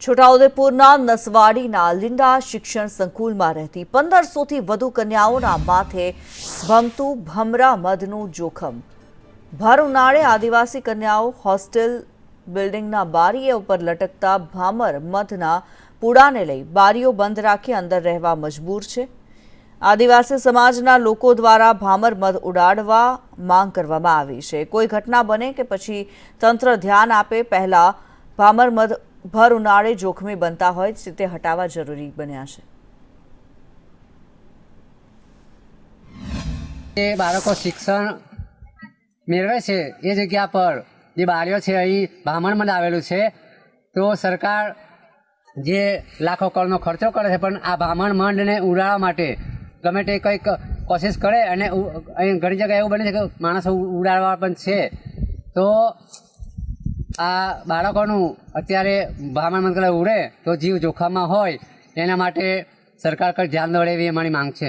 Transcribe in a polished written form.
છોટાઉદેપુરના નસવાડીના લિંડા શિક્ષણ સંકુલમાં રહેતી 1500થી વધુ કન્યાઓના માથે ભમતું ભમરા મધનું જોખમ। ભર ઉનાળે આદિવાસી કન્યાઓ હોસ્ટેલ બિલ્ડિંગના બારીએ ઉપર લટકતા ભામર મધના પૂડાને લઈ બારીઓ બંધ રાખી અંદર રહેવા મજબૂર છે। આદિવાસી સમાજના લોકો દ્વારા ભામર મધ ઉડાડવા માંગ કરવામાં આવી છે। કોઈ ઘટના બને કે પછી તંત્ર ધ્યાન આપે, પહેલા ભામર મધ ભર ઉનાળે જોખમી બનતા હોય તે હટાવવા જરૂરી બન્યા છે। જે બાળકો શિક્ષણ મેળવે છે એ જગ્યા પર જે બારીઓ છે અહીં ભામર મધ આવેલું છે, તો સરકાર જે લાખો કરોડનો ખર્ચો કરે છે, પણ આ ભામર મધને ઉડાડવા માટે ગમે તે કંઈક કોશિશ કરે અને અહીં ઘણી જગ્યાએ એવું બને છે કે માણસો ઉડાડવા પણ છે। તો આ બાળકોનું અત્યારે ભામર મધ ઉડે તો જીવ જોખમમાં હોય, એના માટે સરકાર કંઈક ધ્યાન દોડે એવી અમારી માંગ છે।